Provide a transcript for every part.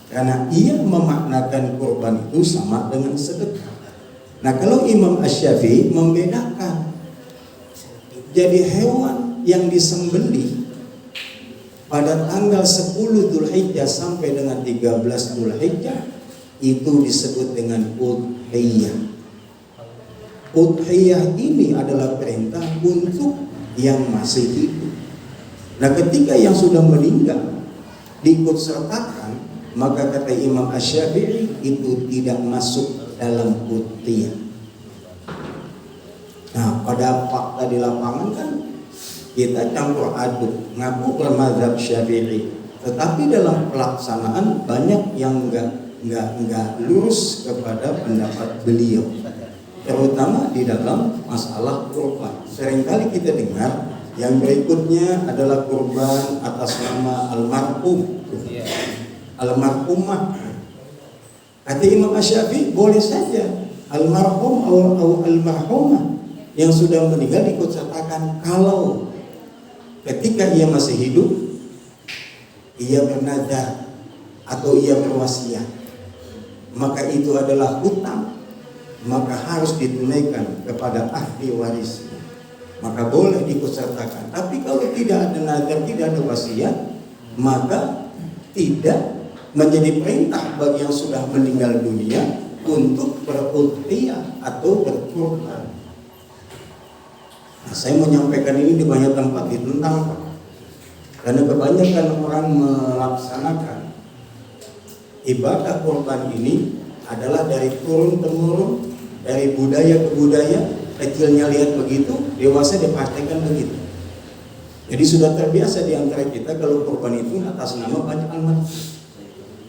karena ia memaknakan kurban itu sama dengan sedekah. Nah, kalau Imam Asy-Syafi'i membedakan, jadi hewan yang disembelih pada tanggal 10 Dzulhijjah sampai dengan 13 Dzulhijjah itu disebut dengan udhiyah. Udhiyah ini adalah perintah untuk yang masih hidup. Nah, ketika yang sudah meninggal diikut sertakan, maka kata Imam Asy-Syafi'i itu tidak masuk dalam udhiyah. Nah, pada fakta di lapangan kan kita campur aduk, ngaku bermadzhab Syafi'i, tetapi dalam pelaksanaan banyak yang enggak lurus kepada pendapat beliau, terutama di dalam masalah kurban. Seringkali kita dengar yang berikutnya adalah kurban atas nama almarhum, almarhumah. Kata Imam Asy-Syafi'i boleh saja almarhum atau almarhumah yang sudah meninggal ikut sertakan kalau ketika ia masih hidup ia bernazar atau ia berwasiat, maka itu adalah hutang, maka harus ditunaikan kepada ahli waris, maka boleh diikutsertakan. Tapi kalau tidak ada nazar, tidak ada wasiat, maka tidak menjadi perintah bagi yang sudah meninggal dunia untuk berudhiyah atau berkurban. Nah, saya menyampaikan ini di banyak tempat ditentang, Pak. Karena kebanyakan orang melaksanakan ibadah kurban ini adalah dari turun temurun, dari budaya ke budaya. Kecilnya lihat begitu, dewasa dipraktekkan begitu. Jadi sudah terbiasa di antara kita kalau kurban itu atas nama banyak anak.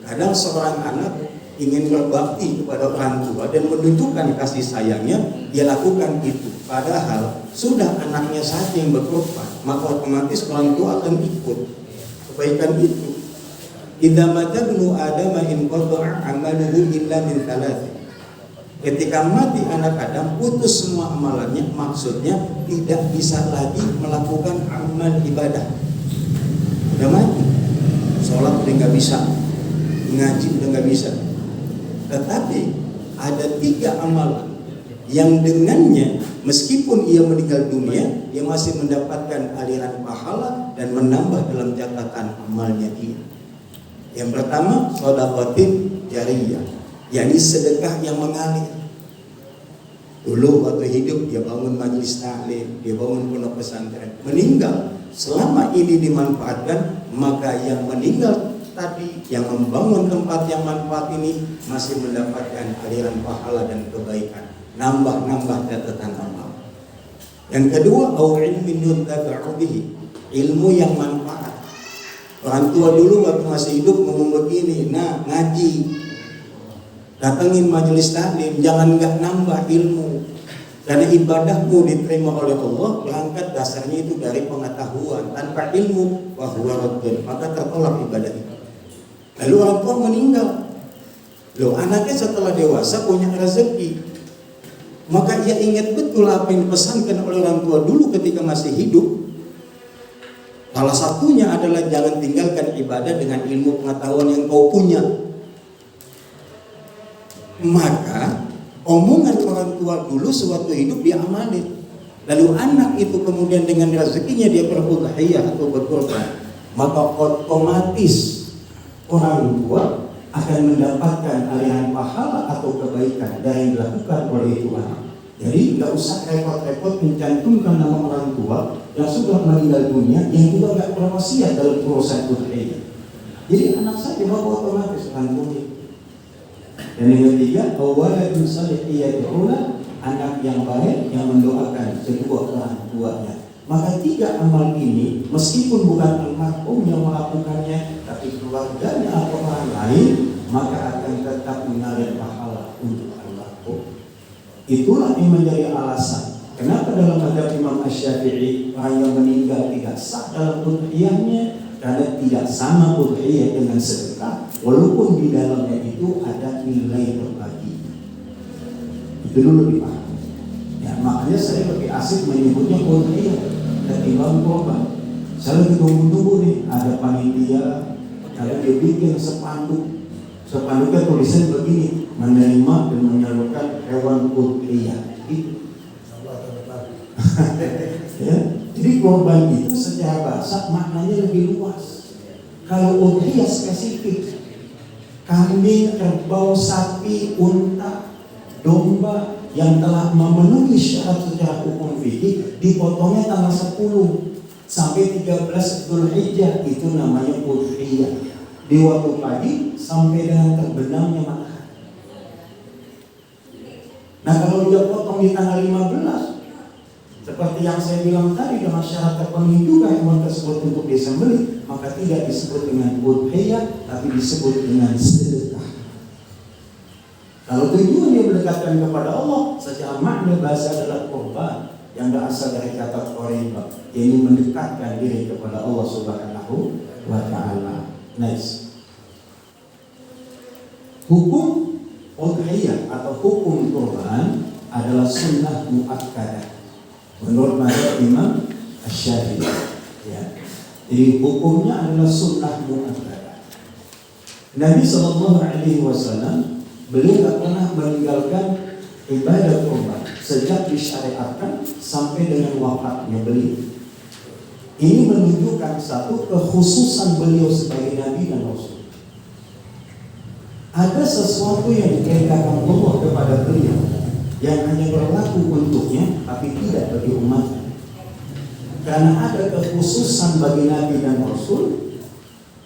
Kadang seorang anak ingin berbakti kepada orang tua dan menunjukkan kasih sayangnya, dia lakukan itu. Padahal sudah anaknya saja yang berkorban, maka otomatis orang tua akan ikut kebaikan itu. Idza mata ibnu Adam in qada'a amaluhu illa min thalath. Ketika mati anak Adam, putus semua amalannya, maksudnya tidak bisa lagi melakukan amal ibadah. Udah mati, sholat udah nggak bisa, ngaji udah nggak bisa. Tetapi ada 3 amalan yang dengannya meskipun ia meninggal dunia, dia masih mendapatkan aliran pahala dan menambah dalam catatan amalnya dia. Yang pertama, shadaqatin jariyah, yakni sedekah yang mengalir. Dulu waktu hidup dia bangun majelis taklim, dia bangun pondok pesantren. Meninggal, selama ini dimanfaatkan, maka yang meninggal tadi, yang membangun tempat yang manfaat ini masih mendapatkan aliran pahala dan kebaikan, nambah-nambah catatan amal. Yang kedua, au ilmin yuntafa'u bihi, ilmu yang manfaat. Orang tua dulu waktu masih hidup ngomong begini, nah ngaji, datengin majelis taklim, jangan nggak nambah ilmu, karena ibadahmu diterima oleh Allah berangkat dasarnya itu dari pengetahuan. Tanpa ilmu, bahwa raddun, maka tertolak ibadah itu. Lalu orang tua meninggal, loh anaknya setelah dewasa punya rezeki, maka ia ingat betul apa yang dipesankan oleh orang tua dulu ketika masih hidup. Salah satunya adalah jangan tinggalkan ibadah dengan ilmu pengetahuan yang kau punya. Maka omongan orang tua dulu sewaktu hidup dia amalin. Lalu anak itu kemudian dengan rezekinya dia berudhiyah atau berkorban, maka otomatis orang tua akan mendapatkan aliran pahala atau kebaikan dari yang dilakukan oleh itu anak. Jadi nggak usah repot-repot mencantumkan nama orang tua yang sudah meninggal dunia yang juga nggak berwasiat dalam urusan udhiyah. Jadi anak saya bapak otomatis cantumnya. Dan yang ketiga, waladun salih yad'una, anak yang baik yang mendoakan kedua orang tuanya. Maka 3 amal ini meskipun bukan almarhum yang melakukannya, tapi keluarganya atau orang lain, maka akan tetap mengalir pahala untuk almarhum. Itulah yang menjadi alasan kenapa dalam mazhab Imam Asy-Syafi'i orang yang meninggal tidak sah dalam udhiyahnya, karena tidak sama udhiyah dengan sedekah, walaupun di dalamnya itu ada nilai berbagi. Itu dulu dipahami. Ya, makanya saya lebih asik menyebutnya udhiyah ketimbang kurban. Saya lagi tunggu-tunggu nih, ada panitia, kalau dia bikin spanduk Sepanduknya tulisan begini, menerima dan menyalurkan hewan udhiyah. Ya, jadi kurban itu secara bahasa maknanya lebih luas. Kalau udhiyah spesifik, kambing, kerbau, sapi, unta, domba yang telah memenuhi syarat secara hukum fikih dipotongnya tanggal 10 sampai 13 Dzulhijjah, itu namanya udhiyah. Di waktu pagi sampai dengan terbenamnya matahari. Nah, kalau dia potong di tanggal 15, seperti yang saya bilang tadi, dengan syarat terpenuhi juga hewan tersebut untuk disembelih, maka tidak disebut dengan udhiyah, tapi disebut dengan sedekah. Kalau tujuannya mendekatkan kepada Allah, secara makna bahasa adalah kurban yang berasal dari kata qariba, ini mendekatkan diri kepada Allah Subhanahu wa Ta'ala. Nice. Hukum udhiyah atau hukum kurban adalah sunnah muakkadah menurut mazhab Imam Asy-Syafi'i. Ya. Jadi hukumnya adalah sunnah muakkadah. Nabi SAW beliau tak pernah meninggalkan ibadah kurban sejak disyariatkan sampai dengan wafatnya beliau. Ini menunjukkan satu kekhususan beliau sebagai Nabi dan Rasul. Ada sesuatu yang diperintahkan Allah kepada beliau yang hanya berlaku untuknya, tapi tidak bagi umatnya. Karena ada kekhususan bagi Nabi dan Rasul,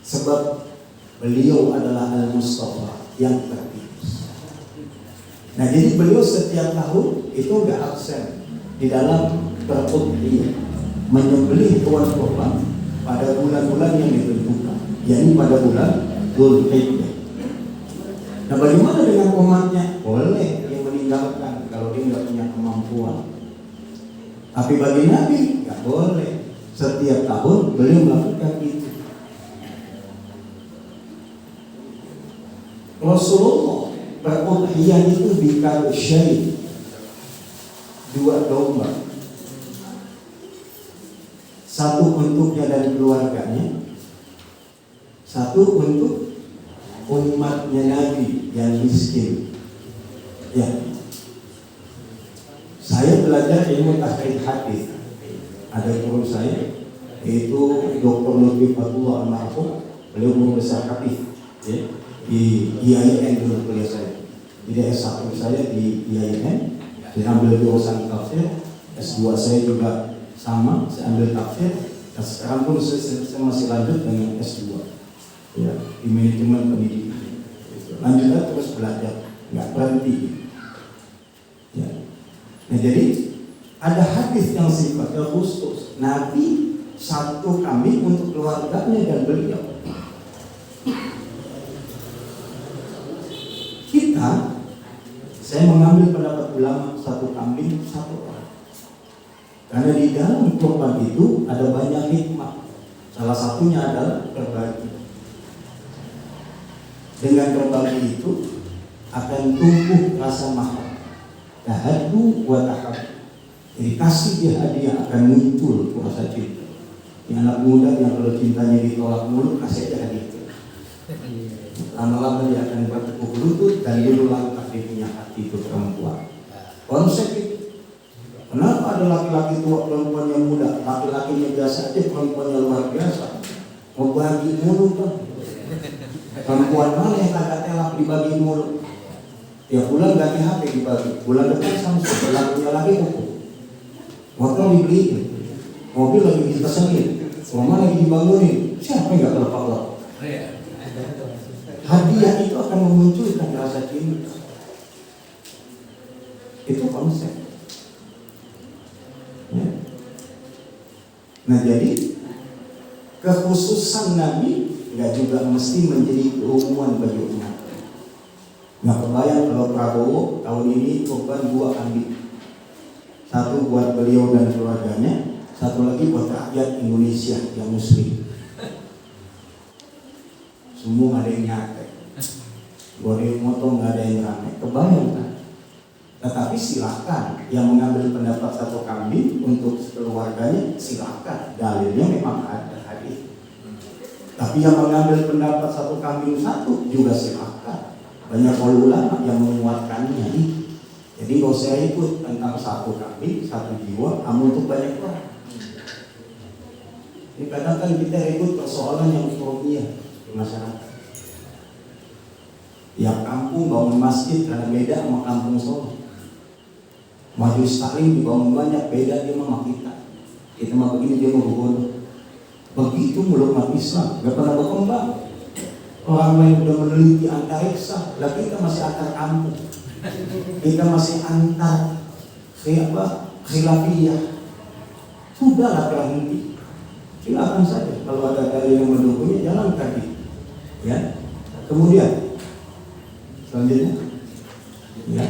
sebab beliau adalah Al-Mustafa yang terpilih. Nah, jadi beliau setiap tahun itu gak absen di dalam berudhiyah, menyembelih hewan kurban pada bulan-bulan yang ditentukan, yakni pada bulan Dzulhijjah. Nah, bagaimana dengan umatnya? Boleh dia meninggalkan kalau dia nggak punya kemampuan. Tapi bagi Nabi nggak boleh. Setiap tahun beliau melakukan itu. Rasulullah berudhiyah itu bikal syai, 2 domba, satu untuknya dan keluarganya, satu untuk umatnya Nabi yang miskin. Ya, saya belajar ilmu tahqiq hadis. Ada guru saya, yaitu Dr. Lutfi Fatullah Al-Marhum. Beliau guru besar hadis, ya, di IAIN dulu kuliah saya. Jadi S1 saya di IAIN, saya ambil jurusan tafsir. S2 saya juga sama, saya ambil tafsir. Dan sekarang pun saya masih lanjut dengan S2. Ya, di manajemen pendidikan. Lanjutlah terus belajar, nggak berhenti. Ya. Nah, jadi ada hadis yang sifatnya khusus. Nabi satu kambing untuk keluarganya dan beliau. Saya mengambil pendapat ulama, satu kambing satu orang. Karena di dalam kurban itu ada banyak hikmah. Salah satunya adalah berbagi. Dengan berbagi itu akan tumbuh rasa mahabbah, tahaddu wa tahabbu. Jadi kasih dia hadiah akan muncul rasa cinta. Yang anak muda yang kalau cintanya ditolak mulu, kasih dia hadiah. Lama-lama dia akan bertekuk lutut dan dulu langkah dia punya hati itu perempuan. Konsep itu. Kenapa ada laki-laki tua perempuan yang muda, laki-lakinya biasa aja, perempuannya luar biasa. Mau bagi mulu kan? Perempuan mana yang agak telak dibagi mulu? Tiap bulan ganti HP dibagi, bulan depan Samsung, berlakunya lagi Oppo. Motor dibeli, mobil lagi dipesenin, rumah lagi dibangunin. Siapa yang gak terlepak-lepak? Hadiah itu akan memunculkan rasa cinta. Itu konsep. Ya. Nah, jadi kekhususan Nabi nggak juga mesti menjadi keumuman bagi umat. Nggak kebayang kalau Prabowo tahun ini korban 2 kambing. Satu buat beliau dan keluarganya, satu lagi buat rakyat Indonesia yang muslim. Semua ada yang nyatek, ada yang motong, nggak ada yang ramai. Kebayang kan? Tetapi silakan yang mengambil pendapat satu kambing untuk keluarganya, silakan. Dalilnya memang ada hadis. Tapi yang mengambil pendapat satu kambing satu juga silakan. Banyak ulama yang menguatkannya. Jadi nggak usah ikut tentang satu kambing, satu jiwa, kamu untuk banyak orang. Ini kadang kan kita ikut persoalan yang kronia di masyarakat. Yang kampung bangun masjid karena beda sama kampung Solo. Majelis taklim dibangun banyak, beda dia sama kita. Kita mah begini, dia mau begono. Begitu mulut umat Islam, gak pernah berkembang. Orang lain udah meneliti antariksa, lah kita masih antar kampung. Kita masih antar khilafiyah. Sudahlah berhenti. Silakan saja kalau ada dalil yang mendukungnya, jalankan itu. Ya. Kemudian selanjutnya, ya,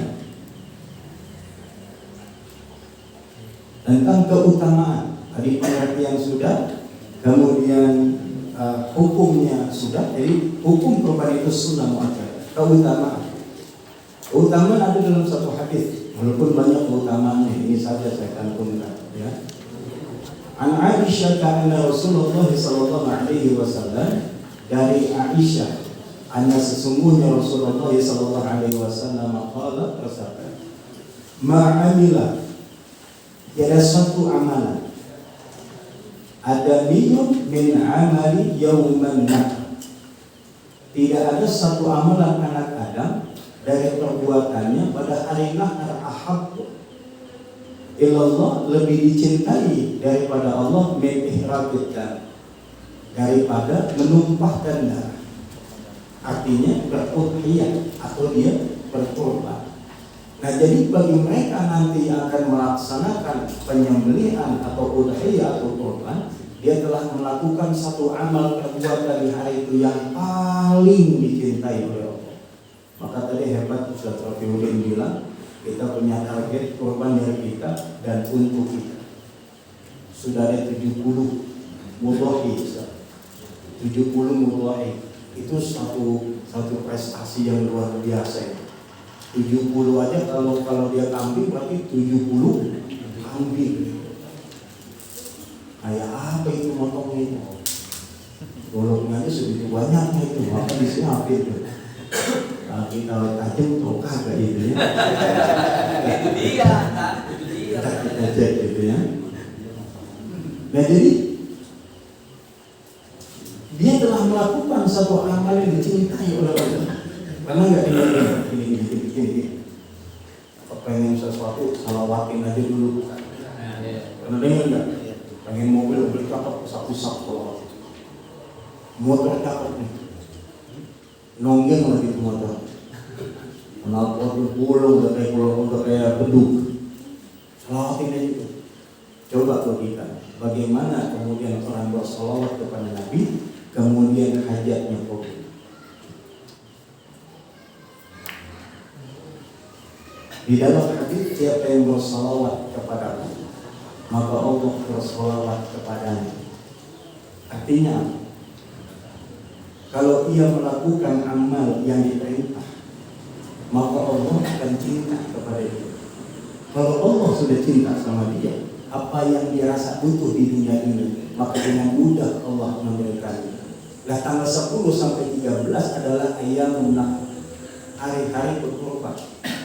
tentang keutamaan. Tadi pengertian sudah, kemudian hukumnya sudah. Jadi hukum kurban itu sunnah muakkadah. Keutamaan. Keutamaan ada dalam satu hadis, walaupun banyak keutamaannya. Ini saja saya cantumkan. Ya. An Aisyah anna Rasulullah sallallahu alaihi wasallam, dari Aisyah, anna sesungguhnya Rasulullah sallallahu alaihi wasallam qala, bersabda, ma'amila, tiada suatu amalan ada minum min amali yauman nahr, tidak ada satu amalan anak Adam dari perbuatannya pada hari Nahr ahabbu ilallah, lebih dicintai daripada Allah, min ihraqid dam, daripada menumpahkan darah. Artinya berudhiyah atau dia berkorban. Nah, jadi bagi mereka nanti yang akan melaksanakan penyembelihan atau udhiyah atau korban, dia telah melakukan satu amal perbuatan di hari itu yang paling dicintai oleh Allah. Maka tadi hebat Ustaz Rafiuddin bilang, kita punya target korban dari kita dan untuk kita. Sudah ada 70 mudhahi, 70 mudhahi. Itu satu prestasi yang luar biasa. 70 aja kalau dia kambing berarti 70 kambing. Kayak apa itu motongnya itu? Golongnya aja segitu banyaknya itu, maka disiapin itu. Kalau kita tajam tuh kagak itu ya. Itu dia. Kita cek gitu ya. Nah, jadi dia telah melakukan satu amal yang dicintai oleh Allah. Karena nggak ini. Pengen sesuatu, salawatin aja dulu. Karena dengar nggak? Pengen mobil beli cakep, pusat kalau motor cakep nih. Nonggeng lagi itu motor. Kenapa pulang udah kayak beduk. Salawatin aja itu. Coba tuh kita, bagaimana kemudian orang bersalawat kepada Nabi, kemudian hajatnya kabul. Di dalam hadis, siapa yang bersalawat kepada Allah, maka Allah bersalawat kepadanya. Artinya, kalau ia melakukan amal yang diperintah, maka Allah akan cinta kepada dia. Kalau Allah sudah cinta sama dia, apa yang dia rasa butuh di dunia ini, maka dengan mudah Allah memberikannya. Nah, tanggal 10 sampai 13 adalah ayyamun nahr, hari-hari berkorban.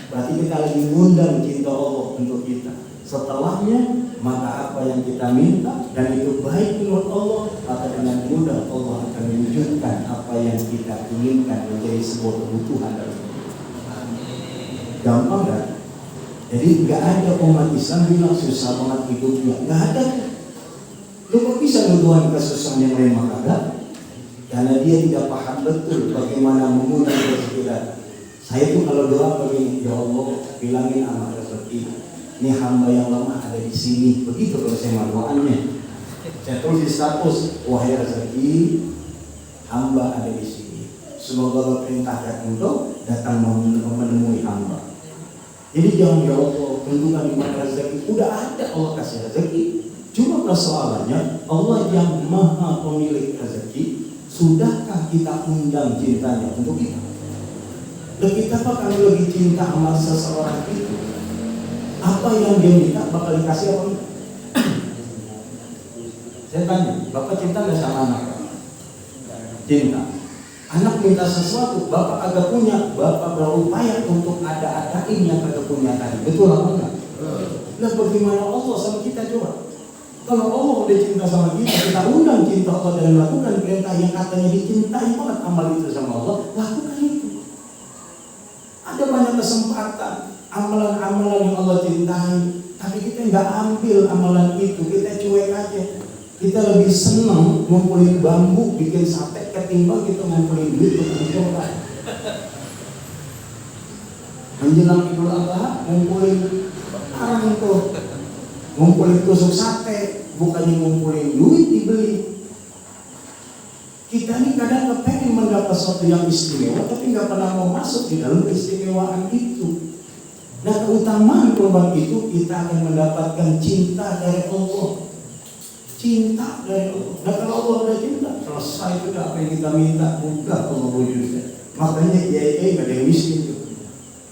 Berarti kita lagi ngundang cinta Allah untuk kita. Setelahnya, maka apa yang kita minta dan itu baik menurut Allah, maka dengan mudah Allah akan mewujudkan apa yang kita inginkan menjadi sebuah kebutuhan dalam hidup. Gampang kan? Jadi nggak ada umat Islam bilang susah banget hidupnya, nggak ada. Lu kok bisa nuduhan kesusahan yang lain? Maka enggak. Karena dia tidak paham betul bagaimana mengundang rezeki. Saya tuh kalau doa begini, ya Allah bilangin sama rezeki, ini hamba yang lemah ada di sini. Begitu kalau saya mau doanya. Saya tulis di status, wahai rezeki, hamba ada di sini. Semoga Allah perintahkan untuk datang menemui hamba. Jadi jangan ya Allah, tentukan di mana rezeki. Udah ada Allah kasih rezeki. Cuma persoalannya Allah yang maha pemilik rezeki, sudahkah kita undang cintanya untuk kita? Dan kita bakal lebih cinta sama seseorang itu, apa yang dia minta bakal dikasih apa enggak? Saya tanya, Bapak cinta nggak sama anak? Cinta. Anak minta sesuatu, bapak agak punya, bapak berupaya untuk ada-adain yang kagak punya tadi. Betul apa enggak? Nah bagaimana Allah sama kita coba? Kalau Allah udah cinta sama kita undang cinta Allah dan lakukan perintah yang katanya dicintai banget amal itu sama Allah, lakukan itu. Ada banyak kesempatan amalan-amalan yang Allah cintai, tapi kita nggak ambil amalan itu, kita cuek aja. Kita lebih senang ngumpulin bambu bikin sate ketimbang kita ngumpulin duit untuk mencoba. Menjelang Idul Adha ngumpulin barang tuh, ngumpulin tusuk sate, bukannya ngumpulin duit dibeli. Kita ini kadang kepengen mendapat sesuatu yang istimewa, tapi nggak pernah mau masuk di dalam keistimewaan itu. Nah keutamaan kurban itu kita akan mendapatkan cinta dari Allah. Cinta dari Allah. Nah kalau Allah udah cinta, selesai itu apa yang kita minta, mudah Allah wujudnya. Makanya IAI nggak ada yang miskin tuh.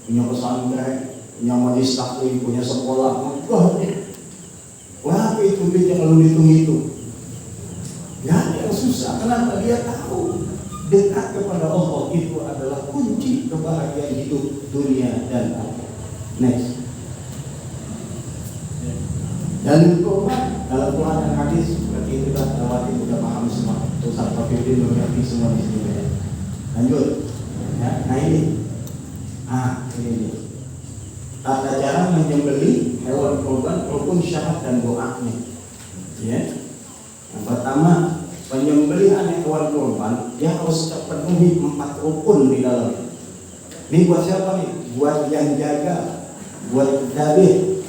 Punya pesantren, punya majelis taklim, punya sekolah, mudah. Berapa itu duitnya kalau dihitung-hitung? Nggak ada yang susah. Kenapa? Dia tahu dekat kepada Allah itu adalah kunci kebahagiaan hidup dunia dan akhirat. Next. Dan kurban dalam Quran dan hadis seperti itu sudah lewati, sudah paham semua. Ustaz Fafiuddin mengerti semua di sini ya. Lanjut. Ya, nah ini. Ini. Tata cara menyembelih hewan kurban rukun syarat dan doanya. Ya. Yang pertama, penyembelihan hewan kurban dia harus terpenuhi 4 rukun di dalam. Ini buat siapa nih? Buat yang jaga, buat dabih.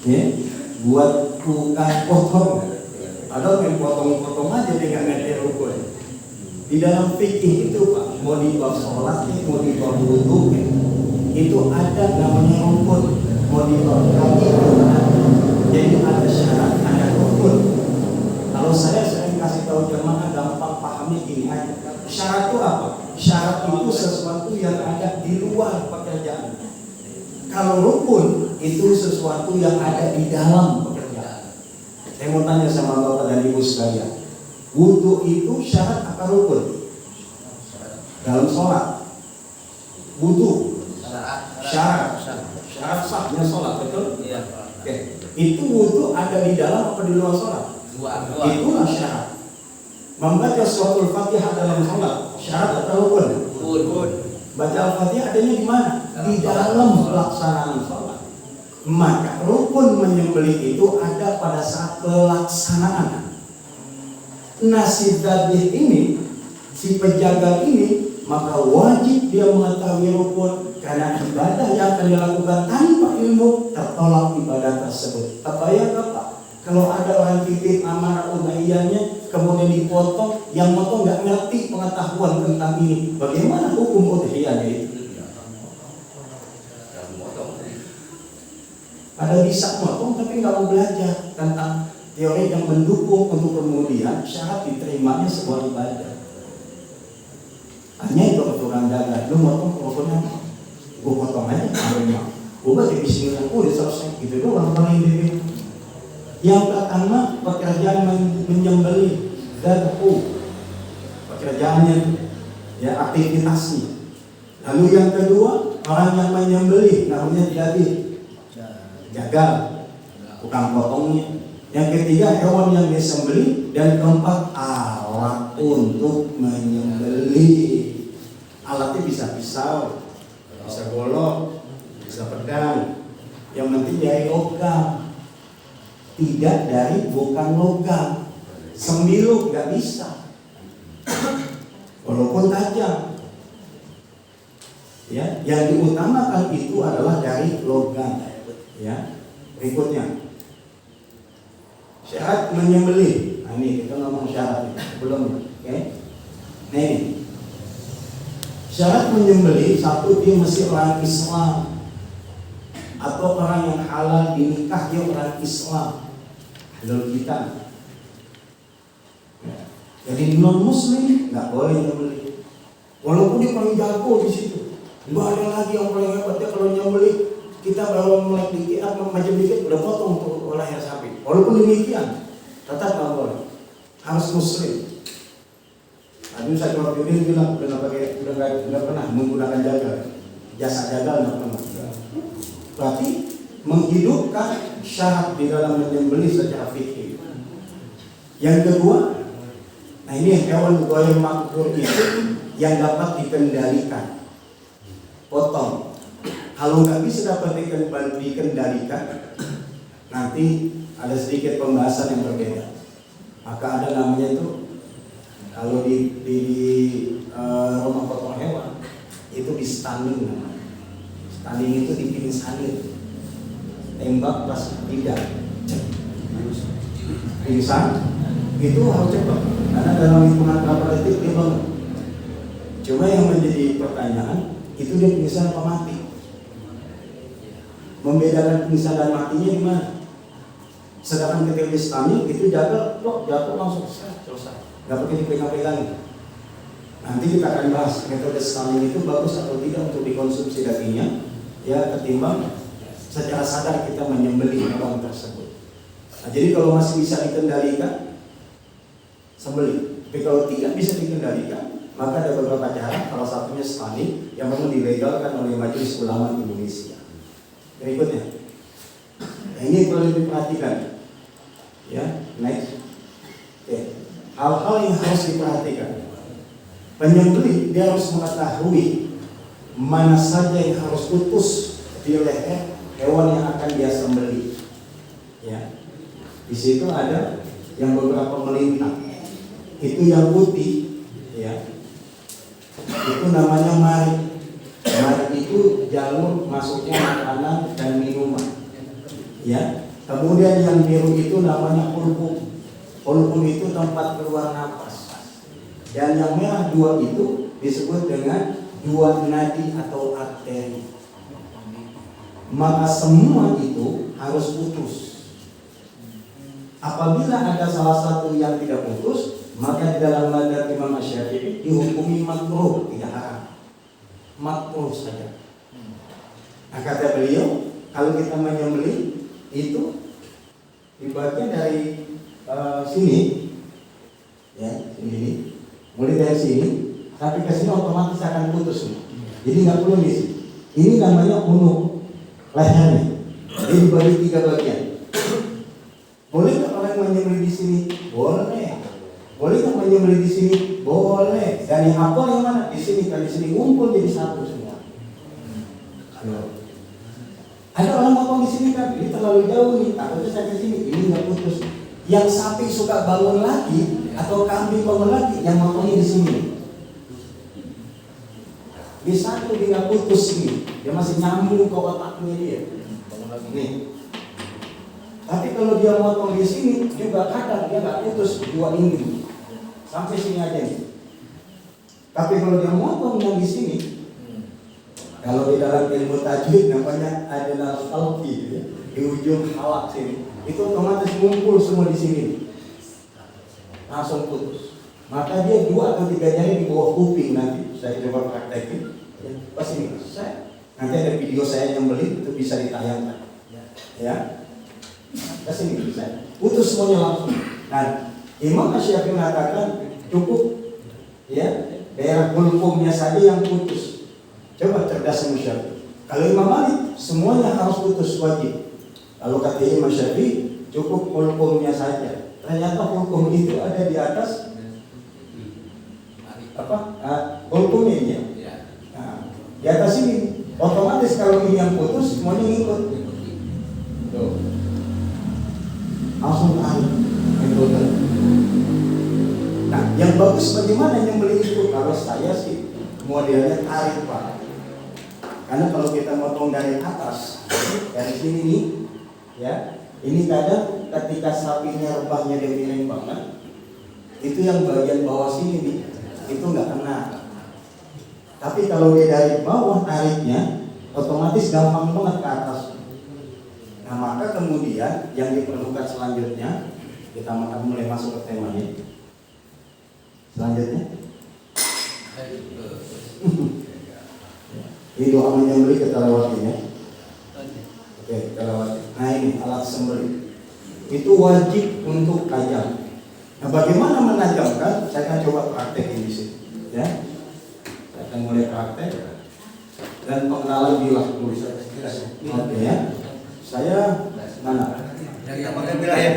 Ya. Buat tukang potong, ada yang potong-potong aja dengan meter rukun. Di dalam fikih itu Pak, mau di bab sholat, mau di bab wudu, itu ada namanya rukun. Mau di bab kaki, jadi ada syarat, ada rukun. Kalau saya sering kasih tahu jemaah gampang pahamnya gini aja. Syarat itu apa? Syarat itu sesuatu yang ada di luar pekerjaan. Kalau rukun itu sesuatu yang ada di dalam pekerjaan. Saya mau tanya sama Bapak dan Ibu sekalian, wudu itu syarat apa rukun? Dalam sholat, wudu syarat sahnya sholat, betul? Iya. Oke. Itu wudu ada di dalam apa di luar sholat? Itulah syarat. Membaca suratul Fatihah dalam sholat syarat atau rukun? Rukun. Baca Al-Fatihah adanya di mana? Di dalam pelaksanaan sholat. Maka rukun menyembelih itu ada pada saat pelaksanaan. Si dzabih ini, si penjaga ini, maka wajib dia mengetahui rukun, karena ibadah yang akan dilakukan tanpa ilmu tertolak ibadah tersebut. Kebayang apa? Kalau ada orang titip amanah umayyahnya kemudian dipotong, yang potong nggak ngerti pengetahuan tentang ini, bagaimana hukum udhiyahnya itu? Ada bisa motong tapi nggak mau belajar tentang teori yang mendukung untuk kemudian syarat diterimanya sebuah ibadah. Hanya itu aturan dagang, lu motong pokoknya gue potong aja, gue baca bismillah, udah selesai gitu doang paling ini. Yang pertama pekerjaan menyembelih dzabhu, pekerjaannya ya aktivitasnya. Lalu yang kedua orang yang menyembelih namanya dzabih, jagal, tukang potongnya. Yang ketiga hewan yang disembelih, dan keempat alat untuk menyembelih. Alatnya bisa pisau, bisa golok, bisa pedang. Yang penting dari logam. Tidak dari bukan logam. Sembilu nggak bisa, walaupun tajam. Ya, yang diutamakan itu adalah dari logam. Ya, berikutnya syarat menyembelih. Nah, ini kita ngomong syarat belum, oke? Nih, syarat menyembelih satu, dia mesti orang Islam atau orang yang halal dinikah, dia orang Islam. Halal kita. Jadi non Muslim nggak boleh nyembelih, walaupun dia paling jago di situ. Nggak ada lagi yang paling hebatnya kalau nyembelih. Kita baru mulai dikit, macam dikit udah potong untuk leher sapi. Walaupun demikian, tetap nggak boleh. Harus Muslim. Aduh, Ustaz Wahyudin bilang udah pernah menggunakan jagal, jasa jagal nggak pernah. Berarti menghidupkan syarat di dalam menyembelih secara fikih. Yang kedua, nah ini hewan ghair maqdur itu yang dapat dikendalikan. Potong. Kalau nggak bisa dapat dikendalikan, nanti ada sedikit pembahasan yang berbeda. Maka ada namanya itu, kalau di rumah potong hewan itu di stunning namanya. Stunning itu dipilih sanit, tembak pas tidak, pingsan itu harus cepat karena dalam hitungan berapa detik dia bangun. Cuma yang menjadi pertanyaan itu dia pingsan apa mati? Membedakan pingsan dan matinya gimana? Sedangkan ketika di stunning itu jatuh langsung selesai, nggak pakai dipegang-pegang. Nanti kita akan bahas metode stunning itu bagus atau tidak untuk dikonsumsi dagingnya, ya ketimbang secara sadar kita menyembelih hewan tersebut. Nah, jadi kalau masih bisa dikendalikan, sembelih. Tapi kalau tidak bisa dikendalikan, maka ada beberapa cara. Salah satunya stunning yang memang dilegalkan oleh Majelis Ulama Indonesia. Berikutnya, nah, ini perlu diperhatikan. Ya, next. Oke. Hal-hal yang harus diperhatikan. Penyembelih dia harus mengetahui mana saja yang harus putus di leher hewan yang akan dia sembelih. Ya, di situ ada yang beberapa melintang. Itu yang putih, ya. Itu namanya marik. Marik itu jalur masuknya makanan dan minuman. Ya. Kemudian yang biru itu namanya hulqum. Hulqum itu tempat keluar napas. Dan yang merah dua itu disebut dengan dua nadi atau arteri. Maka semua itu harus putus. Apabila ada salah satu yang tidak putus, maka di dalam mazhab Imam Syafi'i dihukumi makruh, tidak haram. Makruh saja. Nah, kata beliau, kalau kita menyembelih itu dibuatnya dari sini, ya, ini, mulai dari sini, tapi ke sini otomatis akan putus. Jadi nggak perlu ngisi. Ini namanya unuk lehernya. Jadi dibagi 3 bagian. Boleh nggak orang menyembelih di sini? Boleh. Boleh nggak menyembelih di sini? Boleh. Dan yang apel yang mana? Di sini, kan di sini ngumpul jadi satu semua. Ada orang potong di sini kan, ini terlalu jauh nih, takutnya saya ke sini, ini nggak putus. Yang sapi suka bangun lagi atau kambing bangun lagi, yang potongnya di sini. Di satu dia nggak putus ini, dia masih nyambung ke otaknya dia. Nih. Tapi kalau dia potong di sini, juga kadang dia nggak putus dua ini, sampai sini aja nih. Tapi kalau dia potong yang di sini, kalau di dalam ilmu tajwid namanya adalah salki, ya, di ujung halak sini, itu otomatis ngumpul semua di sini, langsung putus. Maka dia 2 atau 3 jari di bawah kuping nanti. Saya coba praktekin. Ya, pas ini saya. Nanti ada video saya yang beli itu bisa ditayangkan. Ya, ke sini bisa. Putus semuanya langsung. Nah, Imam Syafi'i mengatakan cukup, ya, daerah hulqumnya saja yang putus. Coba cerdas Imam Syafi'i. Kalau Imam Malik semuanya harus putus wajib. Kalau kata Imam Syafi'i cukup hulqumnya saja. Ternyata hulqum itu ada di atas hulqumnya ini. Nah, di atas ini otomatis kalau ini yang putus semuanya ngikut. Tuh. Langsung tarik. Nah, yang bagus bagaimana yang beli itu? Kalau saya sih modelnya tarik, Pak. Karena kalau kita motong dari atas, dari sini nih, ya, ini kadang ketika sapinya rebahnya dia miring banget, itu yang bagian bawah sini nih, itu nggak kena. Tapi kalau dia dari bawah tariknya, otomatis gampang banget ke atas. Nah, maka kemudian yang diperlukan selanjutnya, kita akan mulai masuk ke temanya. Selanjutnya, ini doa menyembelih kita lewati ya. Oke, kita lewati. Nah, ini alat sembelih. Itu wajib untuk tajam. Nah, bagaimana menajamkan? Saya akan coba praktekin di sini. Ya, saya akan mulai praktek dan pengenalan bilah dulu. Oke ya. Saya mana? Yang pakai wilayah